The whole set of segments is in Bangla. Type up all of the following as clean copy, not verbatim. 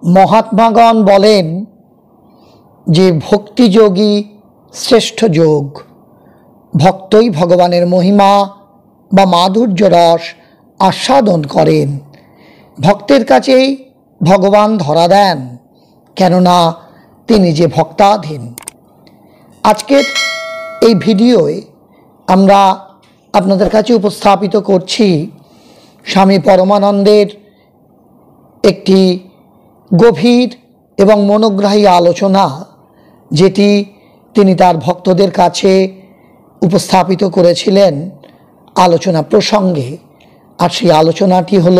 মহাত্মাগণ বলেন যে ভক্তিযোগী শ্রেষ্ঠ যোগ, ভক্তই ভগবানের মহিমা বা মাধুর্য রস আস্বাদন করেন। ভক্তের কাছেই ভগবান ধরা দেন, কেননা তিনি যে ভক্তাধীন। আজকের এই ভিডিওয় আমরা আপনাদের কাছে উপস্থাপিত করছি স্বামী পরমানন্দের একটি গভীর এবং মনোগ্রাহী আলোচনা, যেটি তিনি তার ভক্তদের কাছে উপস্থাপিত করেছিলেন আলোচনা প্রসঙ্গে। আর সেই আলোচনাটি হল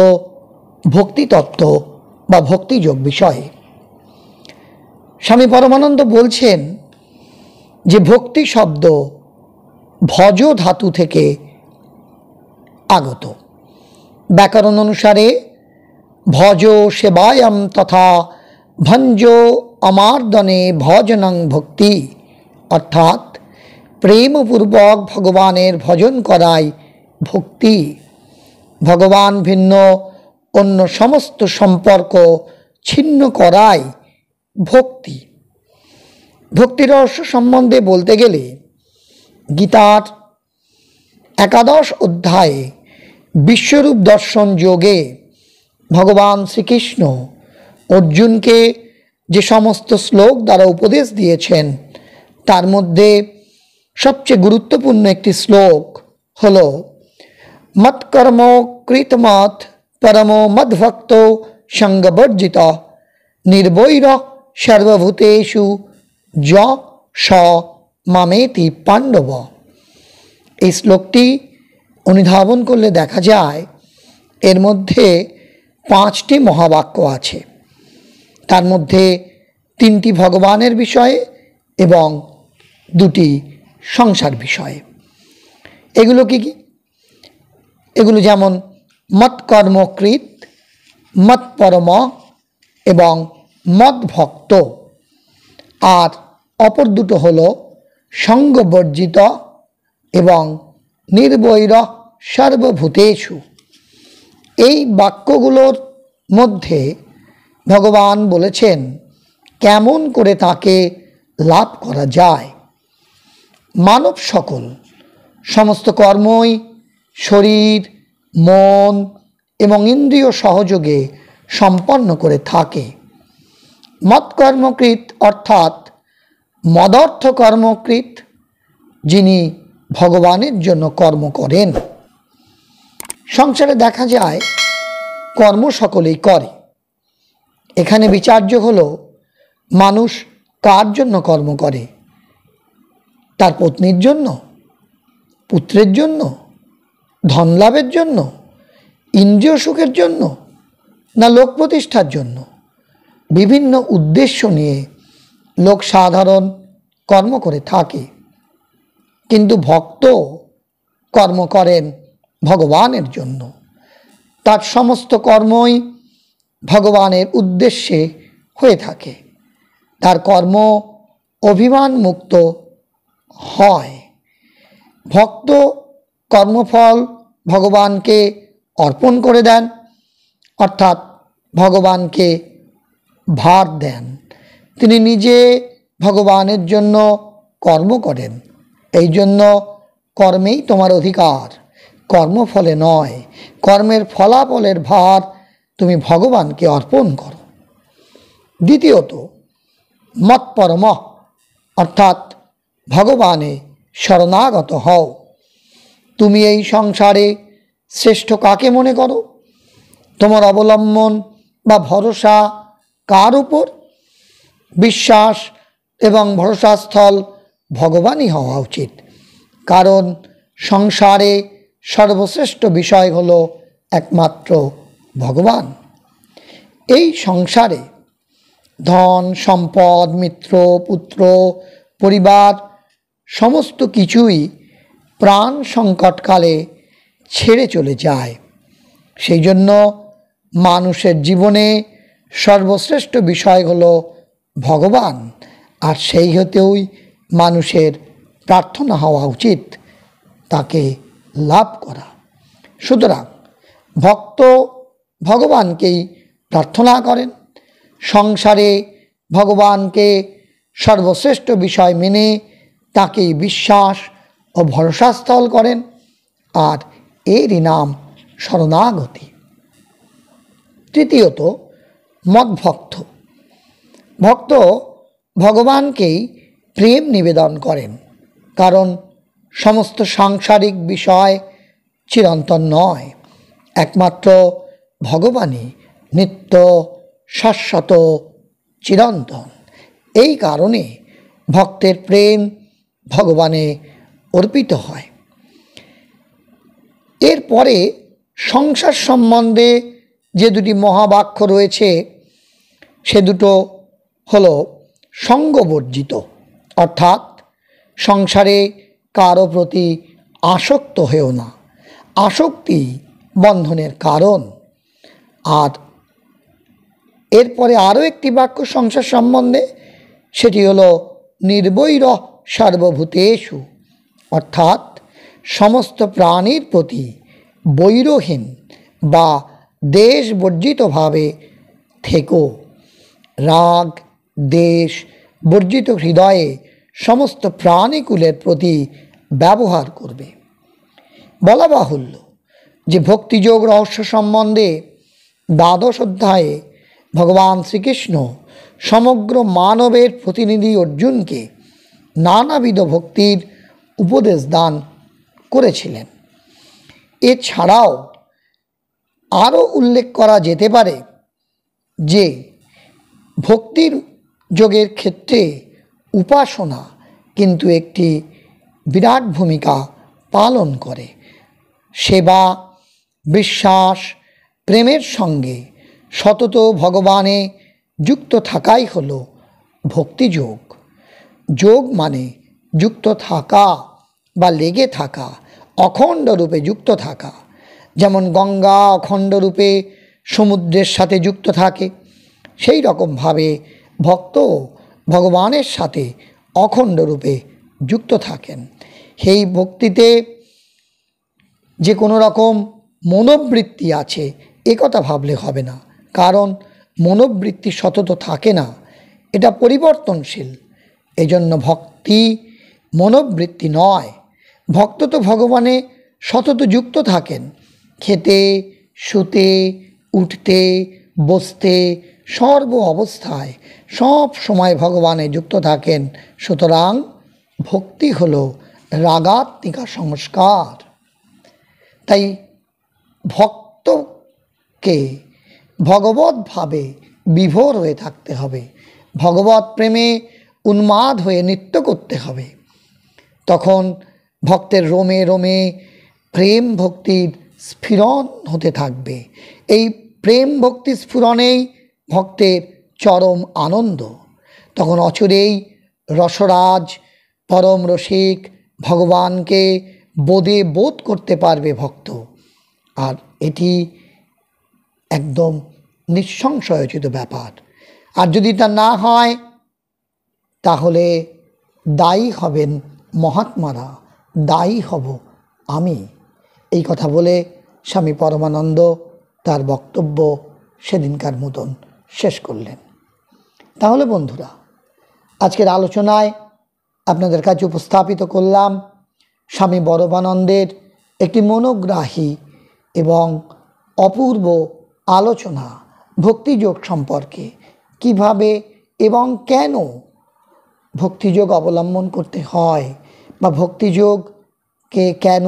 ভক্তিতত্ত্ব বা ভক্তিযোগ বিষয়ে। স্বামী পরমানন্দ বলছেন যে ভক্তি শব্দ ভজ ধাতু থেকে আগত। ব্যাকরণ অনুসারে ভজ সেবায়াম তথা ভঞ্জ অমার্দনে ভজনং ভক্তি, অর্থাৎ প্রেমপূর্বক ভগবানের ভজন করাই ভক্তি। ভগবান ভিন্ন অন্য সমস্ত সম্পর্ক ছিন্ন করাই ভক্তি। ভক্তি রহস্য সম্বন্ধে বলতে গেলে গীতার 11 অধ্যায়ে বিশ্বরূপ দর্শন যোগে ভগবান শ্রীকৃষ্ণ অর্জুনকে যে সমস্ত শ্লোক দ্বারা উপদেশ দিয়েছেন, তার মধ্যে সবচেয়ে গুরুত্বপূর্ণ একটি শ্লোক হল মৎকর্ম কৃতমত পরমো মদ্ভক্ত সঙ্গবর্জিত নির্বৈর সর্বভূতেষু য স মামেতি পাণ্ডব। এই শ্লোকটি অনুধাবন করলে দেখা যায় এর মধ্যে 5টি মহাবাক্য আছে। তার মধ্যে 3টি ভগবানের বিষয়ে এবং 2টি সংসার বিষয়ে। এগুলো কি কি? এগুলো যেমন মৎকর্মকৃত, মৎপরম এবং মদ্ভক্ত। আর অপর দুটো হল সঙ্গবর্জিত এবং নির্বৈর সর্বভূতেষু। এই বাক্যগুলোর মধ্যে ভগবান বলেছেন কেমন করে তাকে লাভ করা যায়। মানব সমস্ত কর্মই শরীর, মন এবং ইন্দ্রিয় সহযোগে সম্পন্ন করে থাকে। মৎকর্মকৃত অর্থাৎ মদর্থ কর্মকৃত, যিনি ভগবানের জন্য কর্ম করেন। সংসারে দেখা যায় কর্ম সকলেই করে। এখানে বিচার্য হল মানুষ কার জন্য কর্ম করে? তার পত্নীর জন্য, পুত্রের জন্য, ধন লাভের জন্য, ইন্দ্রিয় সুখের জন্য, না লোক প্রতিষ্ঠার জন্য? বিভিন্ন উদ্দেশ্য নিয়ে লোক সাধারণ কর্ম করে থাকে, কিন্তু ভক্ত কর্ম করেন ভগবানের জন্য। তার সমস্ত কর্মই ভগবানের উদ্দেশ্যে হয়ে থাকে। তার কর্ম অভিমান মুক্ত হয়। ভক্ত কর্মফল ভগবানকে অর্পণ করে দেন, অর্থাৎ ভগবানকে ভার দেন। তিনি নিজে ভগবানের জন্য কর্ম করেন। এই জন্য কর্মেই তোমার অধিকার, কর্মফলে নয়। কর্মের ফলাফলের ভার তুমি ভগবানকে অর্পণ করো। দ্বিতীয়ত মৎপরম, অর্থাৎ ভগবানে শরণাগত হও। তুমি এই সংসারে শ্রেষ্ঠ কাকে মনে করো? তোমার অবলম্বন বা ভরসা কার উপর? বিশ্বাস এবং ভরসাস্থল ভগবানই হওয়া উচিত, কারণ সংসারে সর্বশ্রেষ্ঠ বিষয় হল একমাত্র ভগবান। এই সংসারে ধন সম্পদ, মিত্র, পুত্র, পরিবার সমস্ত কিছুই প্রাণ সংকটকালে ছেড়ে চলে যায়। সেই জন্য মানুষের জীবনে সর্বশ্রেষ্ঠ বিষয় হল ভগবান, আর সেই হতেই মানুষের প্রার্থনা হওয়া উচিত তাকে লাভ করা। সুতরাং ভক্ত ভগবানকেই প্রার্থনা করেন, সংসারে ভগবানকে সর্বশ্রেষ্ঠ বিষয় মেনে তাকেই বিশ্বাস ও ভরসাস্থল করেন, আর এরই নাম শরণাগতি। তৃতীয়ত, মদ্ভক্ত। ভক্ত ভগবানকেই প্রেম নিবেদন করেন, কারণ সমস্ত সাংসারিক বিষয় চিরন্তন নয়, একমাত্র ভগবানই নিত্য, শাশ্বত, চিরন্তন। এই কারণে ভক্তের প্রেম ভগবানে অর্পিত হয়। এরপরে সংসার সম্বন্ধে যে দুটি মহাবাক্য রয়েছে সে দুটো হলো সঙ্গবর্জিত, অর্থাৎ সংসারে কারো প্রতি আসক্ত হয়েও না, আসক্তি বন্ধনের কারণ। আর এরপরে আরও একটি বাক্য সংসার সম্বন্ধে, সেটি হলো নির্বৈর সর্বভূতেষু, অর্থাৎ সমস্ত প্রাণীর প্রতি বৈরহীন বা দেশবর্জিতভাবে থেকো। রাগ দেশ বর্জিত হৃদয়ে সমস্ত প্রাণীকুলের প্রতি ব্যবহার করবে। বলা বাহুল্য যে ভক্তিযোগ রহস্য সম্বন্ধে দ্বাদশ অধ্যায়ে ভগবান শ্রীকৃষ্ণ সমগ্র মানবের প্রতিনিধি অর্জুনকে নানাবিধ ভক্তির উপদেশ দান করেছিলেন। এছাড়াও আরও উল্লেখ করা যেতে পারে যে ভক্তির যোগের ক্ষেত্রে উপাসনা কিন্তু একটি বিরাট ভূমিকা পালন করে। সেবা, বিশ্বাস, প্রেমের সঙ্গে সতত ভগবানে যুক্ত থাকাই হলো ভক্তিযোগ। যোগ মানে যুক্ত থাকা বা লেগে থাকা, অখণ্ড রূপে যুক্ত থাকা। যেমন গঙ্গা অখণ্ড রূপে সমুদ্রের সাথে যুক্ত থাকে, সেই রকমভাবে ভক্ত ভগবানের সাথে অখণ্ড রূপে যুক্ত থাকেন। সেই ভক্তিতে যে কোনো রকম মনোবৃত্তি আছে এ কথা ভাবলে হবে না, কারণ মনোবৃত্তি সতত থাকে না, এটা পরিবর্তনশীল। এজন্য ভক্তি মনোবৃত্তি নয়। ভক্ত তো ভগবানে সতত যুক্ত থাকেন, খেতে, শুতে, উঠতে, বসতে, সর্ব অবস্থায় সব সময় ভগবানে যুক্ত থাকেন। সুতরাং ভক্তি হলো রাগাত্মিকা সংস্কার। তাই ভক্তকে ভগবৎভাবে বিভোর হয়ে থাকতে হবে, ভগবৎ প্রেমে উন্মাদ হয়ে নৃত্য করতে হবে। তখন ভক্তের রোমে রোমে প্রেম ভক্তির স্ফুরণ হতে থাকবে। এই প্রেম ভক্তি স্ফুরণেই ভক্তের চরম আনন্দ। তখন অচিরেই রসরাজ পরম রসিক ভগবানকে বোধে বোধ করতে পারবে ভক্ত। আর এটি একদম নিঃসংশয়োচিত ব্যাপার। আর যদি তা না হয় তাহলে দায়ী হবেন মহাত্মারা, দায়ী হব আমি। এই কথা বলে স্বামী পরমানন্দ তার বক্তব্য সেদিনকার মতন শেষ করলেন। তাহলে বন্ধুরা, আজকের আলোচনায় আপনাদের কাছে উপস্থাপিত করলাম স্বামী পরমানন্দের একটি মনোগ্রাহী এবং অপূর্ব আলোচনা ভক্তিযোগ সম্পর্কে। কিভাবে এবং কেন ভক্তিযোগ অবলম্বন করতে হয় বা ভক্তিযোগকে কেন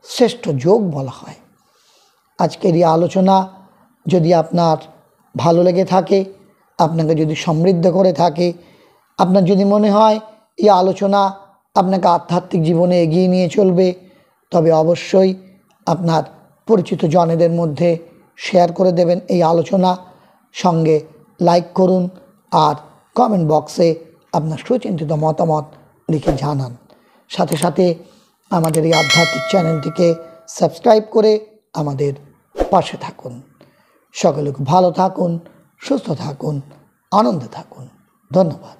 শ্রেষ্ঠ যোগ বলা হয়। আজকের এই আলোচনা যদি আপনার ভালো লেগে থাকে, আপনাকে যদি সমৃদ্ধ করে থাকে, আপনার যদি মনে হয় এই আলোচনা আপনাকে আধ্যাত্মিক জীবনে এগিয়ে নিয়ে চলবে, তবে অবশ্যই আপনার পরিচিত জনেদের মধ্যে শেয়ার করে দেবেন এই আলোচনা। সঙ্গে লাইক করুন আর কমেন্ট বক্সে আপনার সুচিন্তিত মতামত লিখে জানান। সাথে সাথে আমাদের এই আধ্যাত্মিক চ্যানেলটিকে সাবস্ক্রাইব করে আমাদের পাশে থাকুন। সকলে ভালো থাকুন, সুস্থ থাকুন, আনন্দে থাকুন। ধন্যবাদ।